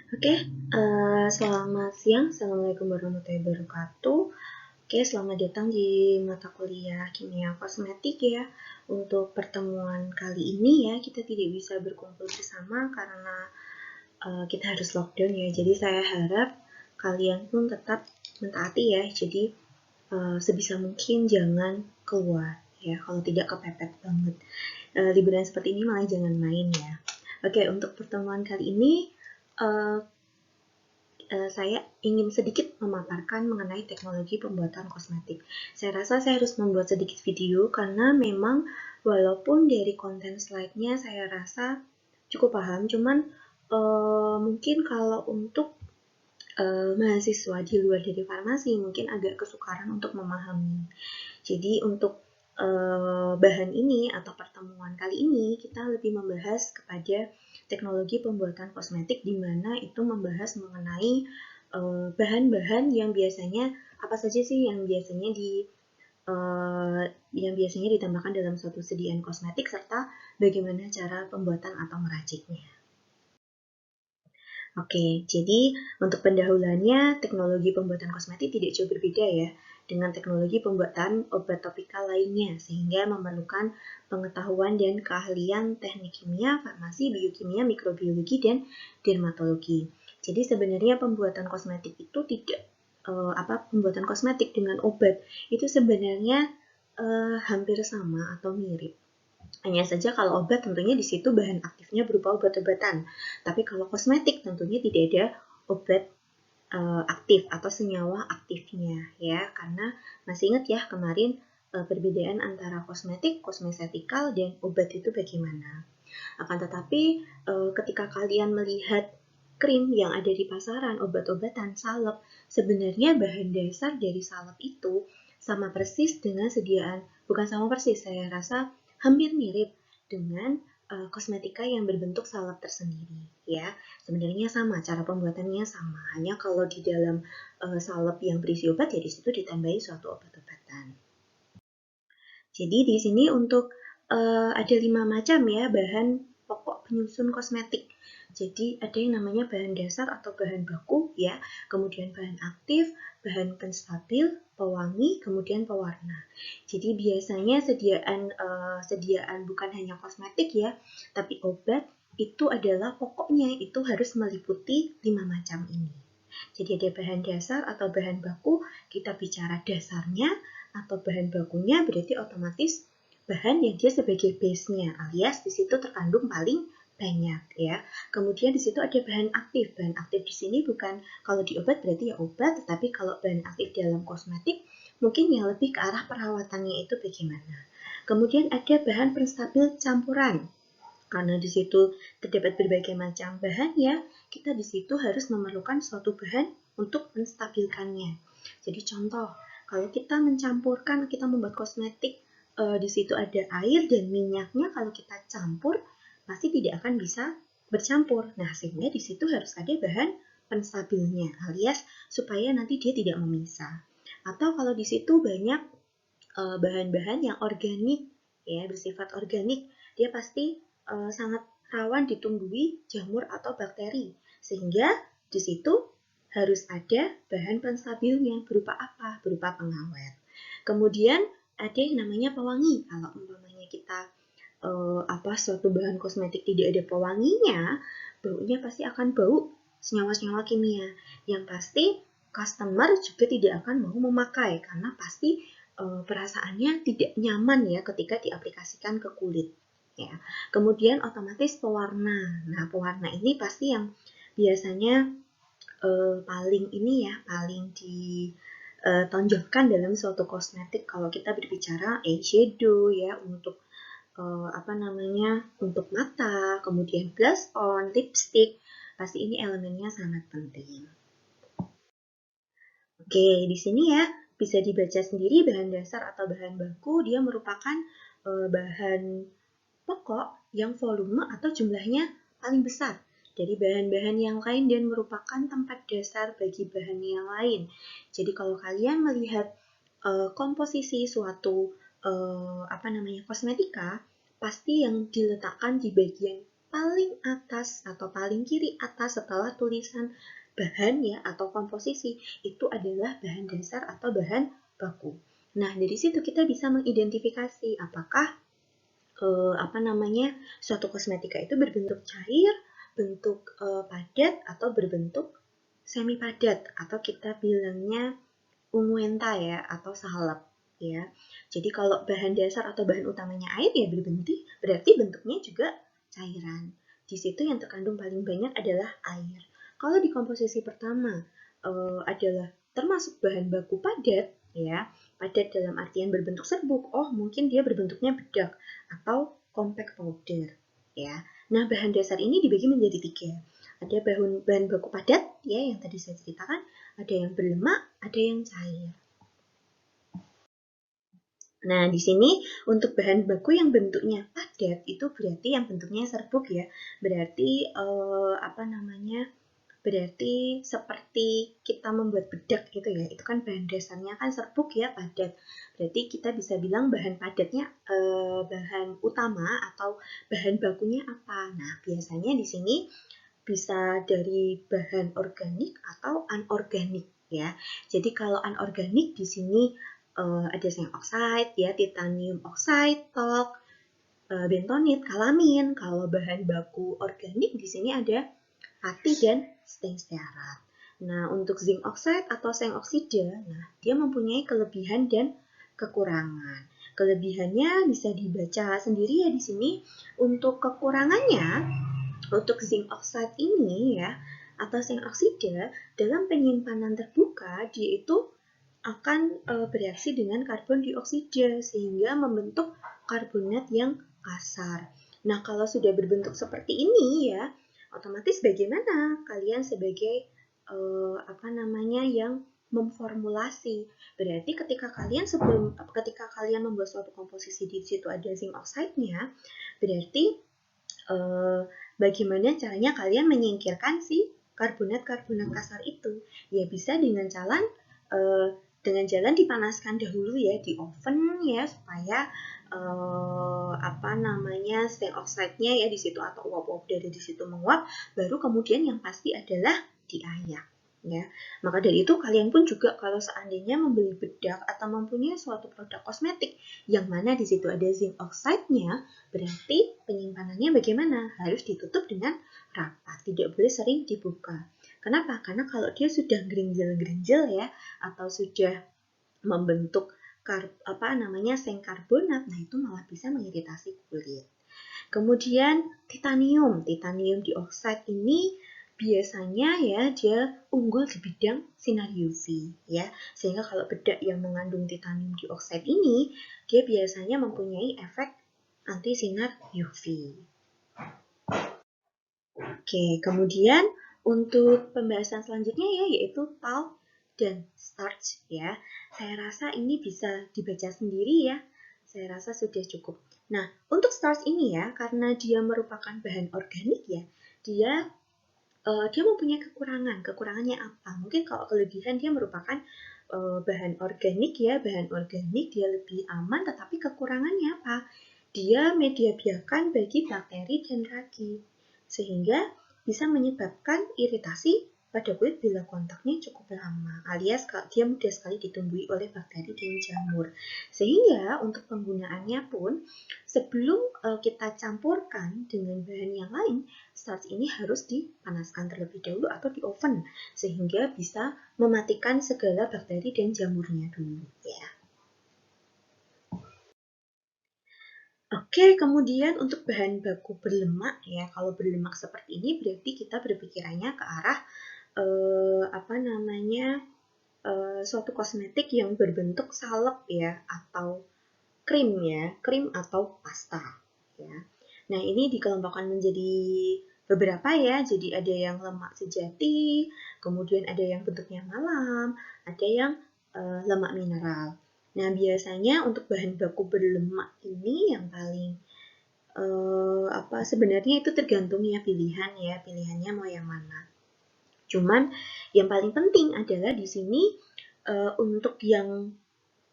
Oke, selamat siang. Assalamualaikum warahmatullahi wabarakatuh. Oke, selamat datang di mata kuliah Kimia Kosmetik ya. Untuk pertemuan kali ini ya, kita tidak bisa berkumpul bersama karena kita harus lockdown ya. Jadi saya harap kalian pun tetap mentaati ya. Jadi sebisa mungkin jangan keluar ya. Kalau tidak kepepet banget. Liburan seperti ini malah jangan main ya. Oke, untuk pertemuan kali ini uh, saya ingin sedikit memaparkan mengenai teknologi pembuatan kosmetik. Saya rasa saya harus membuat sedikit video karena memang walaupun dari konten slide-nya saya rasa cukup paham, cuman mungkin kalau untuk mahasiswa di luar dari farmasi mungkin agak kesukaran untuk memahami. Jadi untuk bahan ini atau pertemuan kali ini kita lebih membahas kepada teknologi pembuatan kosmetik di mana itu membahas mengenai bahan-bahan yang biasanya apa saja sih yang biasanya ditambahkan dalam suatu sediaan kosmetik serta bagaimana cara pembuatan atau meraciknya. Oke, jadi untuk pendahuluannya, teknologi pembuatan kosmetik tidak jauh berbeda ya dengan teknologi pembuatan obat topikal lainnya, sehingga memerlukan pengetahuan dan keahlian teknik kimia, farmasi, biokimia, mikrobiologi, dan dermatologi. Jadi sebenarnya pembuatan kosmetik itu tidak pembuatan kosmetik dengan obat itu sebenarnya hampir sama atau mirip. Hanya saja kalau obat tentunya di situ bahan aktifnya berupa obat-obatan. Tapi kalau kosmetik tentunya tidak ada obat aktif atau senyawa aktifnya ya. Karena masih ingat ya kemarin perbedaan antara kosmetik, kosmetikal dan obat itu bagaimana. Akan tetapi ketika kalian melihat krim yang ada di pasaran, obat-obatan, salep, sebenarnya bahan dasar dari salep itu sama persis dengan sediaan, bukan sama persis, saya rasa hampir mirip dengan kosmetika yang berbentuk salep tersendiri ya. Sebenarnya sama, cara pembuatannya sama. Hanya kalau di dalam salep yang berisi obat ya di situ ditambahi suatu obat-obatan. Jadi di sini untuk ada 5 macam ya bahan pokok penyusun kosmetik. Jadi ada yang namanya bahan dasar atau bahan baku ya, kemudian bahan aktif, bahan penstabil, pewangi, kemudian pewarna. Jadi biasanya sediaan bukan hanya kosmetik ya, tapi obat itu adalah pokoknya itu harus meliputi 5 macam ini. Jadi ada bahan dasar atau bahan baku, kita bicara dasarnya atau bahan bakunya berarti otomatis bahan yang dia sebagai base-nya alias di situ terkandung paling banyak ya. Kemudian di situ ada bahan aktif. Bahan aktif di sini bukan kalau di obat berarti ya obat, tetapi kalau bahan aktif dalam kosmetik mungkin yang lebih ke arah perawatannya itu bagaimana. Kemudian ada bahan penstabil campuran. Karena di situ terdapat berbagai macam bahan ya, kita di situ harus memerlukan suatu bahan untuk menstabilkannya. Jadi contoh, kalau kita mencampurkan, kita membuat kosmetik, di situ ada air dan minyaknya kalau kita campur pasti tidak akan bisa bercampur. Nah, sehingga di situ harus ada bahan penstabilnya alias supaya nanti dia tidak memisah. Atau kalau di situ banyak bahan-bahan yang organik ya, bersifat organik, dia pasti sangat rawan ditumbuhi jamur atau bakteri. Sehingga di situ harus ada bahan penstabilnya berupa apa? Berupa pengawet. Kemudian ada yang namanya pewangi. Kalau umpamanya kita suatu bahan kosmetik tidak ada pewanginya, baunya pasti akan bau senyawa-senyawa kimia. Yang pasti customer juga tidak akan mau memakai karena pasti perasaannya tidak nyaman ya ketika diaplikasikan ke kulit. Ya. Kemudian otomatis pewarna. Nah, pewarna ini pasti yang biasanya paling ditonjolkan dalam suatu kosmetik kalau kita berbicara eyeshadow ya untuk untuk mata, kemudian blush on, lipstick, pasti ini elemennya sangat penting. Oke, di sini ya bisa dibaca sendiri bahan dasar atau bahan baku dia merupakan bahan pokok yang volume atau jumlahnya paling besar dari bahan-bahan yang lain dan merupakan tempat dasar bagi bahan yang lain. Jadi kalau kalian melihat komposisi suatu kosmetika, pasti yang diletakkan di bagian paling atas atau paling kiri atas setelah tulisan bahan ya atau komposisi itu adalah bahan dasar atau bahan baku. Nah, dari situ kita bisa mengidentifikasi apakah suatu kosmetika itu berbentuk cair, bentuk padat atau berbentuk semi padat atau kita bilangnya unguenta ya atau salep ya. Jadi kalau bahan dasar atau bahan utamanya air ya berarti bentuknya juga cairan. Di situ yang terkandung paling banyak adalah air. Kalau di komposisi pertama adalah termasuk bahan baku padat ya. Padat dalam artian berbentuk serbuk. Oh, mungkin dia berbentuknya bedak atau compact powder ya. Nah, bahan dasar ini dibagi menjadi 3. Ada bahan baku padat ya yang tadi saya ceritakan, ada yang berlemak, ada yang cair. Nah, di sini untuk bahan baku yang bentuknya padat itu berarti yang bentuknya serbuk ya. Berarti Berarti seperti kita membuat bedak gitu ya. Itu kan bahan dasarnya kan serbuk ya, padat. Berarti kita bisa bilang bahan padatnya bahan utama atau bahan bakunya apa. Nah, biasanya di sini bisa dari bahan organik atau anorganik ya. Jadi kalau anorganik di sini ada zinc oxide ya, titanium oxide, talc, bentonit, kalamin. Kalau bahan baku organik di sini ada hati dan seng stearat. Nah, untuk zinc oxide atau seng oksida, nah dia mempunyai kelebihan dan kekurangan. Kelebihannya bisa dibaca sendiri ya di sini. Untuk kekurangannya, untuk zinc oxide ini ya, atau seng oksida, dalam penyimpanan terbuka, dia itu akan bereaksi dengan karbon dioksida sehingga membentuk karbonat yang kasar. Nah, kalau sudah berbentuk seperti ini ya, otomatis bagaimana kalian sebagai yang memformulasi. Berarti ketika kalian membuat suatu komposisi di situ ada zinc oxide-nya, berarti bagaimana caranya kalian menyingkirkan si karbonat-karbonat kasar itu? Ya bisa dengan jalan dipanaskan dahulu ya di oven ya supaya zinc oxide-nya ya di situ atau uap-uap dari di situ menguap, baru kemudian yang pasti adalah diayak ya. Maka dari itu kalian pun juga kalau seandainya membeli bedak atau mempunyai suatu produk kosmetik yang mana di situ ada zinc oxide-nya, berarti penyimpanannya bagaimana? Harus ditutup dengan rapat, tidak boleh sering dibuka. Kenapa? Karena kalau dia sudah gerinjel-gerinjel ya atau sudah membentuk seng karbonat, nah itu malah bisa mengiritasi kulit. Kemudian titanium dioksida ini biasanya ya dia unggul di bidang sinar UV ya. Sehingga kalau bedak yang mengandung titanium dioksida ini dia biasanya mempunyai efek anti sinar UV. Oke, kemudian untuk pembahasan selanjutnya ya yaitu talc dan starch ya. Saya rasa ini bisa dibaca sendiri ya. Saya rasa sudah cukup. Nah, untuk starch ini ya karena dia merupakan bahan organik ya, dia mempunyai kekurangan. Kekurangannya apa? Mungkin kalau kelebihan dia merupakan bahan organik ya, bahan organik dia lebih aman, tetapi kekurangannya apa? Dia media biakan bagi bakteri dan ragi, sehingga bisa menyebabkan iritasi pada kulit bila kontaknya cukup lama, alias dia mudah sekali ditumbuhi oleh bakteri dan jamur. Sehingga untuk penggunaannya pun sebelum kita campurkan dengan bahan yang lain, starch ini harus dipanaskan terlebih dahulu atau di oven sehingga bisa mematikan segala bakteri dan jamurnya dulu ya. Oke, kemudian untuk bahan baku berlemak ya, kalau berlemak seperti ini berarti kita berpikirannya ke arah suatu kosmetik yang berbentuk salep ya atau krim atau pasta ya. Nah, ini dikelompokkan menjadi beberapa ya. Jadi ada yang lemak sejati, kemudian ada yang bentuknya malam, ada yang lemak mineral. Nah, biasanya untuk bahan baku berlemak ini yang paling sebenarnya itu tergantung ya pilihannya mau yang mana. Cuman yang paling penting adalah di sini untuk yang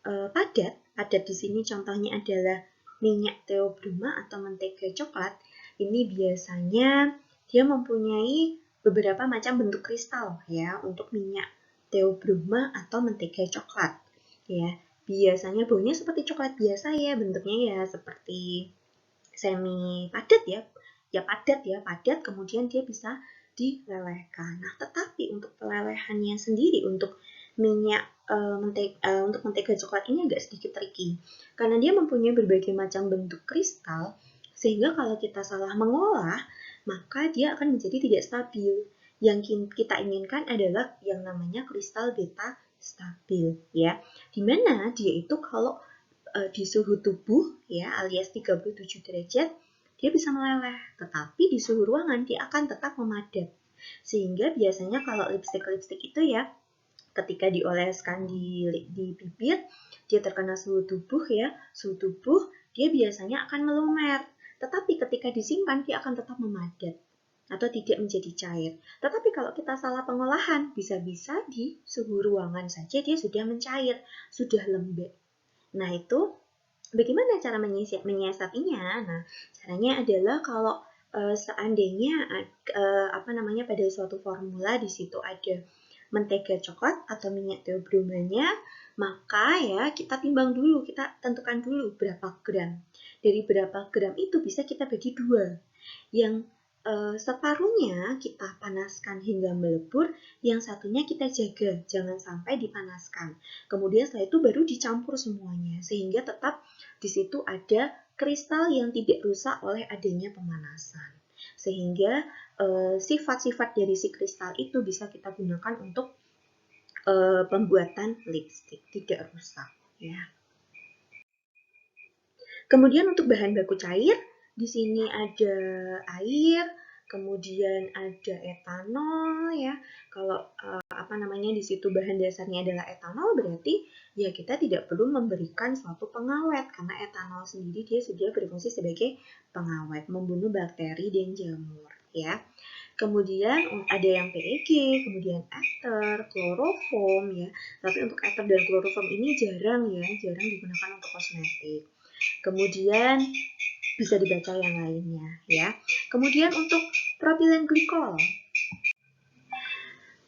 padat di sini contohnya adalah minyak teobroma atau mentega coklat. ini biasanya dia mempunyai beberapa macam bentuk kristal ya untuk minyak theobroma atau mentega coklat ya. Biasanya baunya seperti coklat biasa ya, bentuknya ya seperti semi padat ya. Ya padat kemudian dia bisa dilelehkan. Nah, tetapi untuk pelelehannya sendiri untuk minyak untuk mentega coklat ini agak sedikit tricky karena dia mempunyai berbagai macam bentuk kristal sehingga kalau kita salah mengolah maka dia akan menjadi tidak stabil. Yang kita inginkan adalah yang namanya kristal beta stabil ya. Dimana dia itu kalau di suhu tubuh ya alias 37 derajat dia bisa meleleh, tetapi di suhu ruangan dia akan tetap memadat. Sehingga biasanya kalau lipstik itu ya ketika dioleskan di bibir dia terkena suhu tubuh ya, suhu tubuh dia biasanya akan melumer. Tetapi ketika disimpan dia akan tetap memadat atau tidak menjadi cair. Tetapi kalau kita salah pengolahan, bisa-bisa di suhu ruangan saja dia sudah mencair, sudah lembek. Nah, itu bagaimana cara menyiasatinya? Nah, caranya adalah kalau seandainya pada suatu formula di situ ada mentega coklat atau minyak theobromanya, maka ya kita timbang dulu, kita tentukan dulu berapa gram. Dari berapa gram itu bisa kita bagi dua. Yang separuhnya kita panaskan hingga melebur, yang satunya kita jaga, jangan sampai dipanaskan. Kemudian setelah itu baru dicampur semuanya, sehingga tetap di situ ada kristal yang tidak rusak oleh adanya pemanasan. Sehingga sifat-sifat dari si kristal itu bisa kita gunakan untuk pembuatan lipstik, tidak rusak. Ya. Kemudian untuk bahan baku cair, di sini ada air, kemudian ada etanol ya. Kalau di situ bahan dasarnya adalah etanol, berarti ya kita tidak perlu memberikan suatu pengawet karena etanol sendiri dia sudah berfungsi sebagai pengawet, membunuh bakteri dan jamur ya. Kemudian ada yang PEG, kemudian ether, kloroform ya. Tapi untuk ether dan kloroform ini jarang digunakan untuk kosmetik. Kemudian bisa dibaca yang lainnya ya. Kemudian untuk propilen glikol.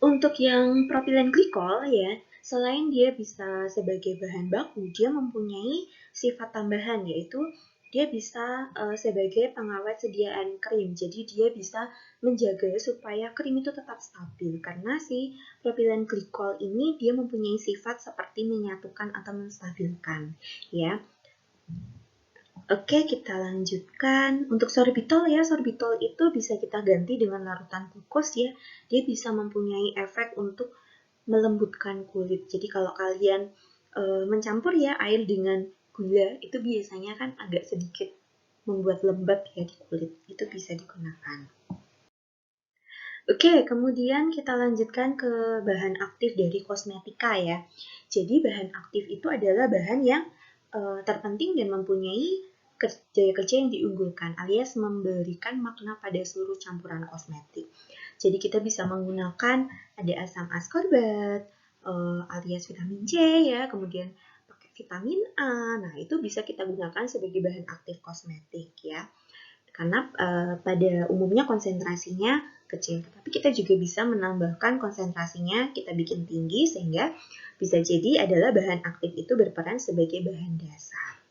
Untuk yang propilen glikol ya, selain dia bisa sebagai bahan baku, dia mempunyai sifat tambahan yaitu dia bisa sebagai pengawet sediaan krim. Jadi dia bisa menjaga supaya krim itu tetap stabil karena si propilen glikol ini dia mempunyai sifat seperti menyatukan atau menstabilkan ya. Oke, kita lanjutkan. Untuk sorbitol ya, sorbitol itu bisa kita ganti dengan larutan glukos ya. Dia bisa mempunyai efek untuk melembutkan kulit. Jadi kalau kalian mencampur ya air dengan gula, itu biasanya kan agak sedikit membuat lembab ya di kulit. Itu bisa digunakan. Oke, kemudian kita lanjutkan ke bahan aktif dari kosmetika ya. Jadi bahan aktif itu adalah bahan yang terpenting dan mempunyai daya kerja yang diunggulkan alias memberikan makna pada seluruh campuran kosmetik. Jadi kita bisa menggunakan ada asam ascorbat alias vitamin C ya, kemudian pakai vitamin A. Nah, itu bisa kita gunakan sebagai bahan aktif kosmetik ya. Karena pada umumnya konsentrasinya kecil, tapi kita juga bisa menambahkan konsentrasinya, kita bikin tinggi sehingga bisa jadi adalah bahan aktif itu berperan sebagai bahan dasar.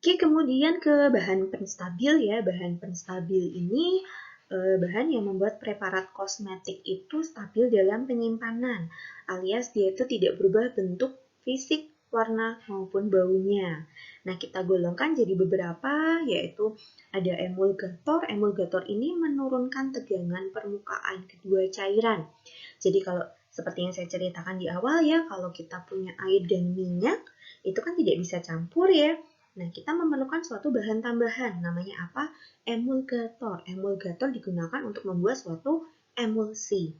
Oke, kemudian ke bahan penstabil ya. Bahan penstabil ini bahan yang membuat preparat kosmetik itu stabil dalam penyimpanan, alias dia itu tidak berubah bentuk fisik, warna maupun baunya. Nah, kita golongkan jadi beberapa, yaitu ada emulgator. Emulgator ini menurunkan tegangan permukaan kedua cairan. Jadi kalau seperti yang saya ceritakan di awal ya, kalau kita punya air dan minyak, itu kan tidak bisa campur ya. Nah, kita memerlukan suatu bahan tambahan, namanya apa? Emulgator. Emulgator digunakan untuk membuat suatu emulsi.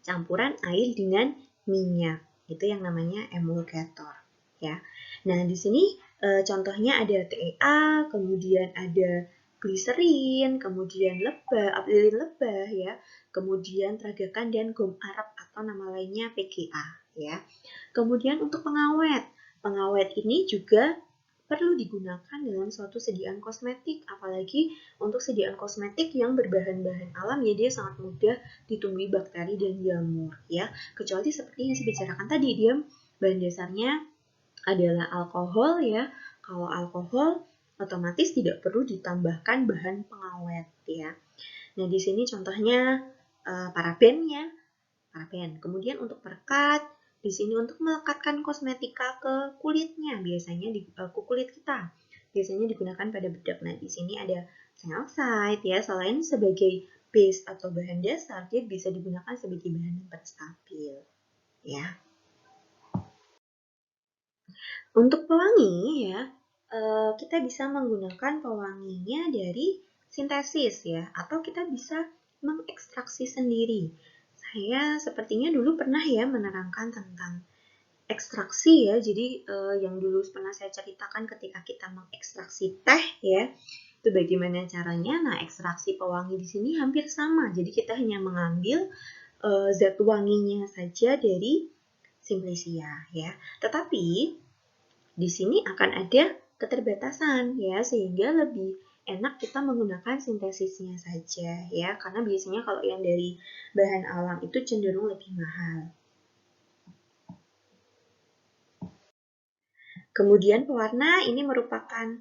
Campuran air dengan minyak. Itu yang namanya emulgator. Ya. Nah, di sini contohnya ada TEA, kemudian ada gliserin, kemudian lilin lebah ya, kemudian tragakan dan gom Arab atau nama lainnya PGA ya. Kemudian untuk pengawet pengawet ini juga perlu digunakan dalam suatu sediaan kosmetik, apalagi untuk sediaan kosmetik yang berbahan-bahan alam ya, dia sangat mudah ditumbuhi bakteri dan jamur ya. Kecuali seperti yang saya bicarakan tadi, dia bahan dasarnya adalah alkohol ya. Kalau alkohol otomatis tidak perlu ditambahkan bahan pengawet ya. Nah, di sini contohnya parabennya, paraben. Kemudian untuk perekat, di sini untuk melekatkan kosmetika ke kulitnya, biasanya ke kulit kita. Biasanya digunakan pada bedak. Nah, di sini ada Sensodyne ya, selain sebagai base atau bahan dasar, dia bisa digunakan sebagai bahan yang stabil ya. Untuk pewangi ya, kita bisa menggunakan pewanginya dari sintesis ya, atau kita bisa mengekstraksi sendiri. Saya sepertinya dulu pernah ya menerangkan tentang ekstraksi ya, jadi yang dulu pernah saya ceritakan ketika kita mengekstraksi teh ya, itu bagaimana caranya. Nah, ekstraksi pewangi di sini hampir sama, jadi kita hanya mengambil zat wanginya saja dari Simplicia ya. Tetapi di sini akan ada keterbatasan ya, sehingga lebih enak kita menggunakan sintesisnya saja ya, karena biasanya kalau yang dari bahan alam itu cenderung lebih mahal. Kemudian pewarna ini merupakan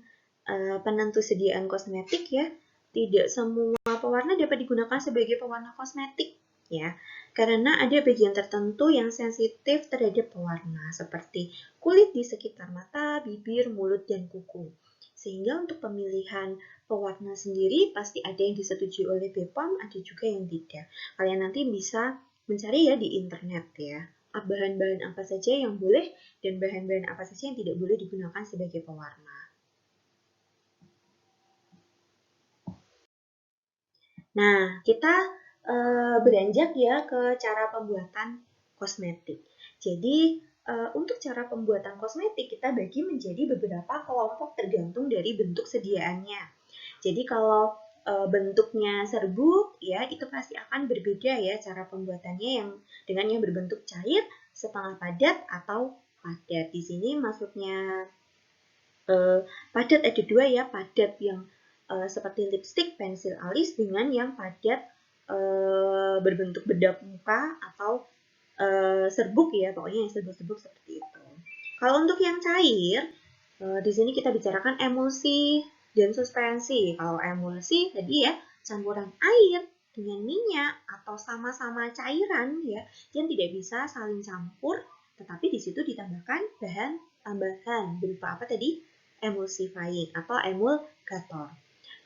penentu sediaan kosmetik ya. Tidak semua pewarna dapat digunakan sebagai pewarna kosmetik ya, karena ada bagian tertentu yang sensitif terhadap pewarna seperti kulit di sekitar mata, bibir, mulut, dan kuku. Sehingga untuk pemilihan pewarna sendiri pasti ada yang disetujui oleh BPOM, ada juga yang tidak. Kalian nanti bisa mencari ya di internet ya, bahan-bahan apa saja yang boleh dan bahan-bahan apa saja yang tidak boleh digunakan sebagai pewarna. Nah, kita beranjak ya ke cara pembuatan kosmetik. Jadi, untuk cara pembuatan kosmetik kita bagi menjadi beberapa kelompok tergantung dari bentuk sediaannya. Jadi kalau bentuknya serbuk ya, itu pasti akan berbeda ya cara pembuatannya, yang dengan yang berbentuk cair, setengah padat atau padat. Di sini maksudnya padat ada dua ya, padat yang seperti lipstick, pensil alis, dengan yang padat berbentuk bedak muka atau serbuk ya, pokoknya yang serbuk-serbuk seperti itu. Kalau untuk yang cair, di sini kita bicarakan emulsi dan suspensi. Kalau emulsi tadi ya, campuran air dengan minyak atau sama-sama cairan ya, yang tidak bisa saling campur, tetapi di situ ditambahkan bahan tambahan berupa apa tadi? Emulsifying atau emulgator.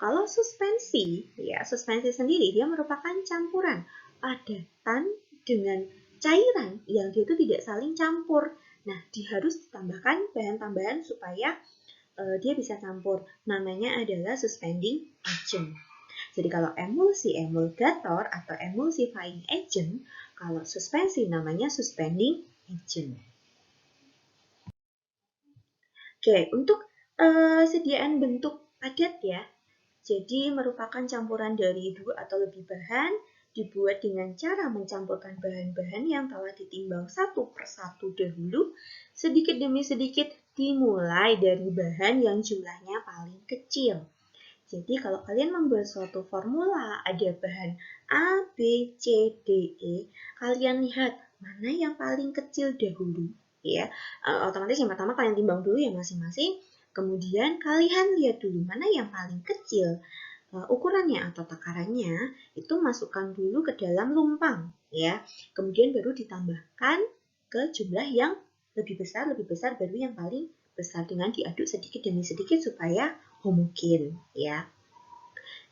Kalau suspensi, ya suspensi sendiri dia merupakan campuran padatan dengan cairan yang dia itu tidak saling campur. Nah, dia harus ditambahkan bahan tambahan supaya dia bisa campur. Namanya adalah suspending agent. Jadi kalau emulsi emulgator atau emulsifying agent, kalau suspensi namanya suspending agent. Oke, untuk sediaan bentuk padat ya, jadi merupakan campuran dari 2 atau lebih bahan, dibuat dengan cara mencampurkan bahan-bahan yang telah ditimbang satu per satu dahulu, sedikit demi sedikit dimulai dari bahan yang jumlahnya paling kecil. Jadi kalau kalian membuat suatu formula, ada bahan A, B, C, D, E, kalian lihat mana yang paling kecil dahulu. Ya, otomatis yang pertama kalian timbang dulu ya masing-masing. Kemudian kalian lihat dulu mana yang paling kecil ukurannya atau takarannya, itu masukkan dulu ke dalam lumpang ya. Kemudian baru ditambahkan ke jumlah yang lebih besar baru yang paling besar, dengan diaduk sedikit demi sedikit supaya homogen ya.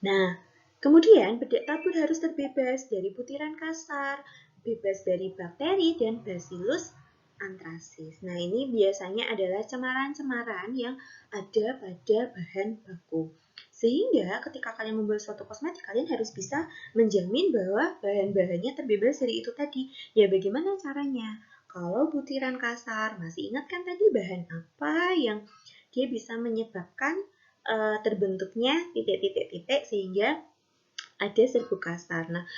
Nah, kemudian bedak tabur harus terbebas dari butiran kasar, bebas dari bakteri dan Bacillus anthracis. Nah, ini biasanya adalah cemaran-cemaran yang ada pada bahan baku. Sehingga ketika kalian membuat suatu kosmetik, kalian harus bisa menjamin bahwa bahan-bahannya terbebas dari itu tadi. Ya, bagaimana caranya? Kalau butiran kasar, masih ingat kan tadi bahan apa yang dia bisa menyebabkan terbentuknya titik-titik-titik sehingga ada serbuk kasar. Nah,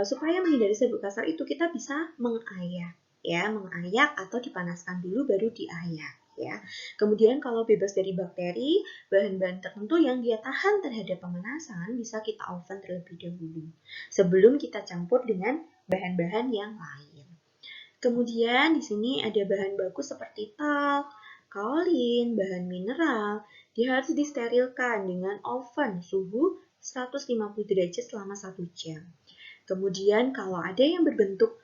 supaya menghindari serbuk kasar itu kita bisa mengayak ya, mengayak atau dipanaskan dulu baru diayak. ya. Kemudian kalau bebas dari bakteri, bahan-bahan tertentu yang dia tahan terhadap pemanasan bisa kita oven terlebih dahulu sebelum kita campur dengan bahan-bahan yang lain. Kemudian di sini ada bahan baku seperti talk, kaolin, bahan mineral. Dia harus disterilkan dengan oven suhu 150 derajat selama 1 jam. Kemudian kalau ada yang berbentuk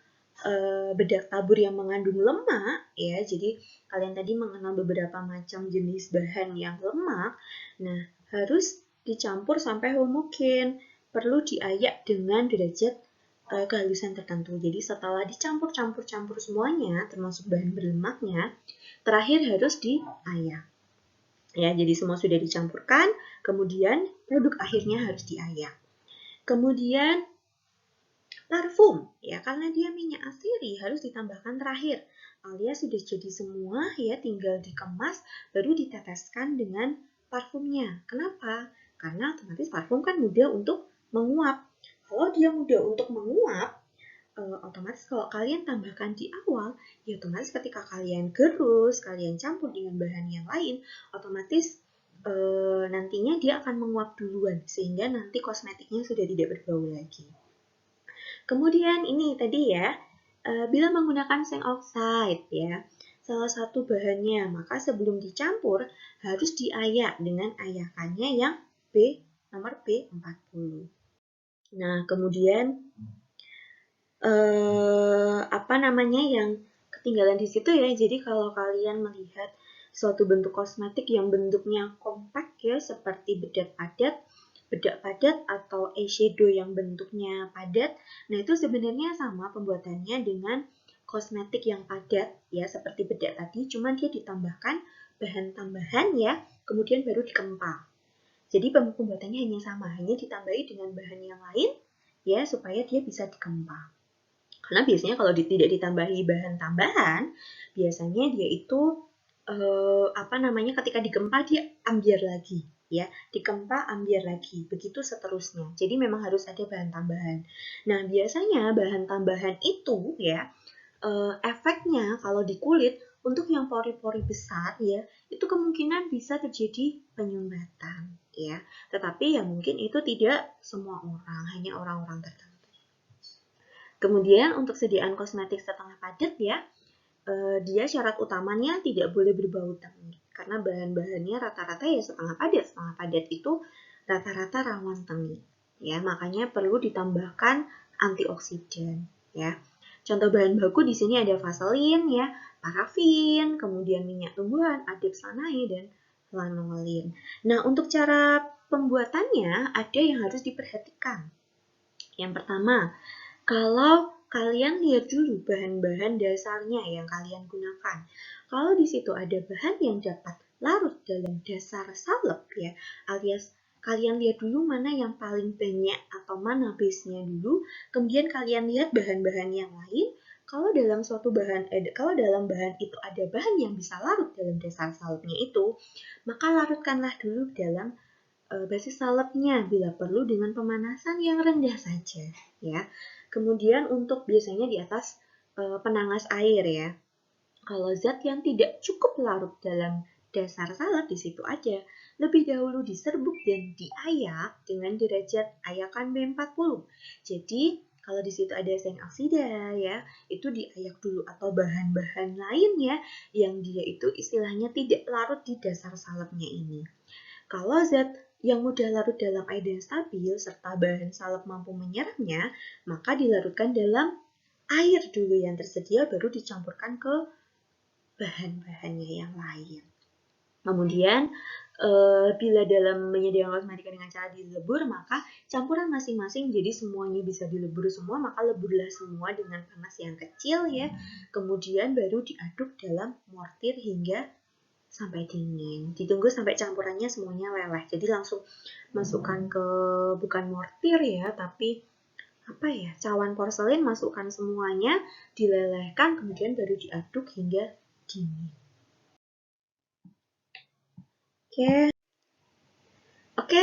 bedak tabur yang mengandung lemak, ya, jadi kalian tadi mengenal beberapa macam jenis bahan yang lemak, nah harus dicampur sampai homogen, perlu diayak dengan derajat kehalusan tertentu. Jadi setelah dicampur-campur semuanya, termasuk bahan berlemaknya, terakhir harus diayak. Ya, jadi semua sudah dicampurkan, kemudian produk akhirnya harus diayak. Kemudian parfum, ya karena dia minyak asiri harus ditambahkan terakhir. Alias sudah jadi semua, ya tinggal dikemas, baru diteteskan dengan parfumnya. Kenapa? Karena otomatis parfum kan mudah untuk menguap. Kalau dia mudah untuk menguap, otomatis kalau kalian tambahkan di awal, ya otomatis ketika kalian gerus, kalian campur dengan bahan yang lain, otomatis nantinya dia akan menguap duluan, sehingga nanti kosmetiknya sudah tidak berbau lagi. Kemudian ini tadi ya, bila menggunakan zinc oxide ya, salah satu bahannya, maka sebelum dicampur harus diayak dengan ayakannya yang nomor B40. Nah, kemudian yang ketinggalan di situ ya. Jadi kalau kalian melihat suatu bentuk kosmetik yang bentuknya kompak ya, seperti bedak padat atau eyeshadow yang bentuknya padat, nah itu sebenarnya sama pembuatannya dengan kosmetik yang padat ya, seperti bedak tadi, cuman dia ditambahkan bahan tambahan ya, kemudian baru dikempal. Jadi pembuatannya hanya sama, hanya ditambahi dengan bahan yang lain ya supaya dia bisa dikempal. Karena biasanya kalau tidak ditambahi bahan tambahan, biasanya dia itu ketika dikempal dia ambiar lagi, ya, dikempal ambiar lagi, begitu seterusnya. Jadi memang harus ada bahan tambahan. Nah biasanya bahan tambahan itu ya efeknya kalau di kulit untuk yang pori-pori besar ya itu kemungkinan bisa terjadi penyumbatan ya. Tetapi ya mungkin itu tidak semua orang, hanya orang-orang tertentu. Kemudian untuk sediaan kosmetik setengah padat ya, dia syarat utamanya tidak boleh berbau tengik karena bahan-bahannya rata-rata ya setengah padat. Setengah padat itu rata-rata rawan tengik. Ya, makanya perlu ditambahkan antioksidan ya. Contoh bahan baku di sini ada vaselin ya, parafin, kemudian minyak tumbuhan, adepsanae dan lanolin. Nah, untuk cara pembuatannya ada yang harus diperhatikan. Yang pertama, kalau kalian lihat dulu bahan-bahan dasarnya yang kalian gunakan. Kalau di situ ada bahan yang dapat larut dalam dasar salep ya, alias kalian lihat dulu mana yang paling banyak atau mana base-nya dulu, kemudian kalian lihat bahan-bahan yang lain. Kalau dalam dalam bahan itu ada bahan yang bisa larut dalam dasar salepnya itu, maka larutkanlah dulu dalam basis salepnya bila perlu dengan pemanasan yang rendah saja ya. Kemudian untuk biasanya di atas penangas air ya. Kalau zat yang tidak cukup larut dalam dasar salep di situ aja, lebih dahulu diserbuk dan diayak dengan derajat ayakan B40. Jadi kalau di situ ada zinc oksida ya, itu diayak dulu atau bahan-bahan lainnya yang dia itu istilahnya tidak larut di dasar salepnya ini. Kalau zat yang mudah larut dalam air dan stabil serta bahan salep mampu menyerapnya, maka dilarutkan dalam air dulu yang tersedia baru dicampurkan ke bahan-bahannya yang lain. Kemudian bila dalam menyediakan kosmetika dengan cara dilebur, maka campuran masing-masing jadi semuanya bisa dilebur semua, maka leburlah semua dengan panas yang kecil ya. Kemudian baru diaduk dalam mortir hingga sampai dingin. Ditunggu sampai campurannya semuanya leleh. Jadi langsung masukkan ke bukan mortir ya, tapi cawan porselin, masukkan semuanya, dilelehkan, kemudian baru diaduk hingga dingin. Oke,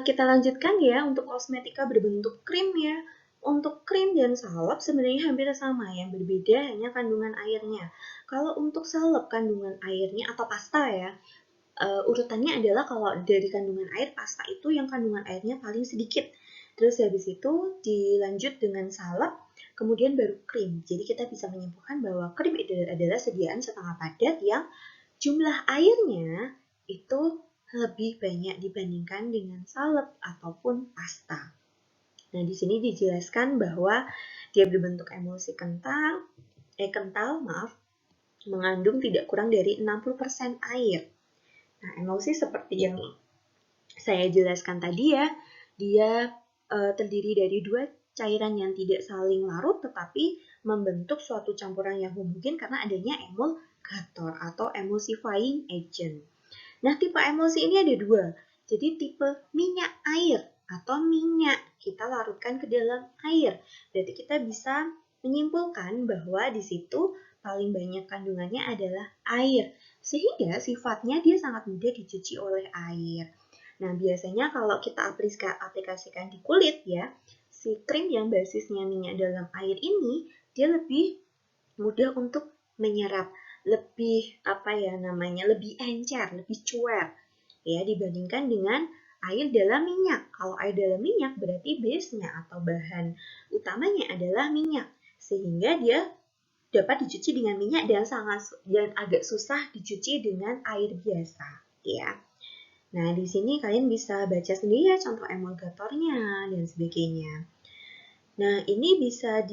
kita lanjutkan ya untuk kosmetika berbentuk krim ya. Untuk krim dan salep sebenarnya hampir sama, yang berbeda hanya kandungan airnya. Kalau untuk salep kandungan airnya atau pasta ya, urutannya adalah kalau dari kandungan air, pasta itu yang kandungan airnya paling sedikit. Terus habis itu dilanjut dengan salep, kemudian baru krim. Jadi kita bisa menyimpulkan bahwa krim itu adalah sediaan setengah padat yang jumlah airnya itu lebih banyak dibandingkan dengan salep ataupun pasta. Nah, di sini dijelaskan bahwa dia berbentuk emulsi kental, mengandung tidak kurang dari 60% air. Nah, emulsi seperti yang saya jelaskan tadi ya, dia terdiri dari dua cairan yang tidak saling larut tetapi membentuk suatu campuran yang homogen karena adanya emulgator atau emulsifying agent. Nah, tipe emulsi ini ada dua. Jadi tipe minyak air atau minyak kita larutkan ke dalam air. Berarti kita bisa menyimpulkan bahwa di situ paling banyak kandungannya adalah air. Sehingga sifatnya dia sangat mudah dicuci oleh air. Nah, biasanya kalau kita aplikasikan di kulit ya, si krim yang basisnya minyak dalam air ini, dia lebih mudah untuk menyerap, lebih lebih encer, lebih cuek ya dibandingkan dengan air dalam minyak. Kalau air dalam minyak berarti base-nya atau bahan utamanya adalah minyak, sehingga dia dapat dicuci dengan minyak dan agak susah dicuci dengan air biasa ya. Nah, di sini kalian bisa baca sendiri ya contoh emulgatornya dan sebagainya. Nah, ini bisa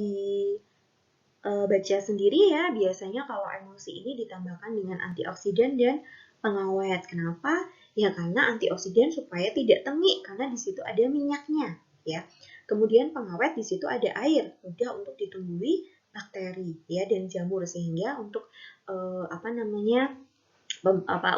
baca sendiri ya, biasanya kalau emulsi ini ditambahkan dengan antioksidan dan pengawet. Kenapa? Ya karena antioksidan supaya tidak tengik karena di situ ada minyaknya ya. Kemudian pengawet di situ ada air, mudah untuk ditumbuhi bakteri ya dan jamur sehingga untuk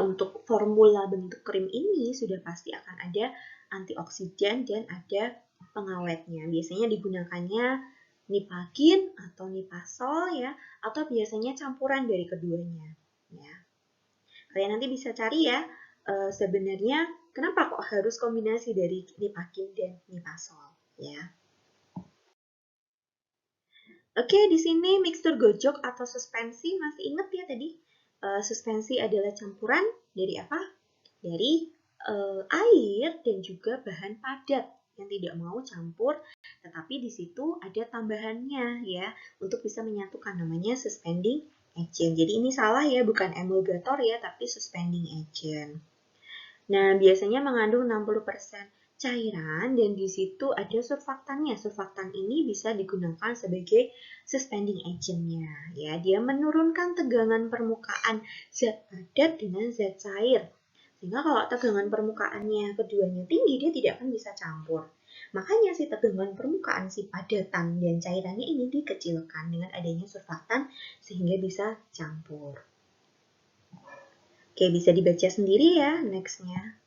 untuk formula bentuk krim ini sudah pasti akan ada antioksidan dan ada pengawetnya. Biasanya digunakannya Nipagin atau Nipasol ya, atau biasanya campuran dari keduanya. Ya. Kalian nanti bisa cari ya, sebenarnya kenapa kok harus kombinasi dari Nipagin dan Nipasol ya. Oke, di sini mixtur gojok atau suspensi masih ingat ya tadi? Suspensi adalah campuran dari apa? Dari air dan juga bahan padat yang tidak mau campur, tetapi di situ ada tambahannya ya untuk bisa menyatukan, namanya suspending agent. Jadi ini salah ya, bukan emulgator ya, tapi suspending agent. Nah, biasanya mengandung 60% cairan dan di situ ada surfaktannya. Surfaktan ini bisa digunakan sebagai suspending agent-nya ya. Dia menurunkan tegangan permukaan zat padat dengan zat cair. Sehingga kalau tegangan permukaannya keduanya tinggi, dia tidak akan bisa campur. Makanya si tegangan permukaan, si padatan dan cairannya ini dikecilkan dengan adanya surfaktan sehingga bisa campur. Oke, bisa dibaca sendiri ya next-nya.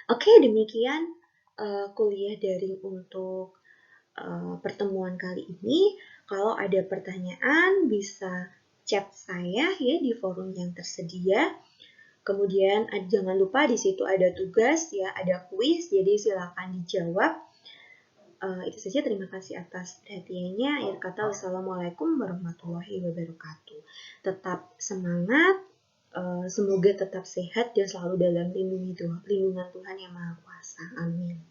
Oke, demikian kuliah daring untuk pertemuan kali ini. Kalau ada pertanyaan bisa chat saya ya di forum yang tersedia. Kemudian jangan lupa di situ ada tugas ya, ada kuis, jadi silakan dijawab. Itu saja, terima kasih atas perhatiannya. Akhir kata, wassalamualaikum warahmatullahi wabarakatuh. Tetap semangat, semoga tetap sehat dan selalu dalam lindungan Tuhan Yang Maha Kuasa. Amin.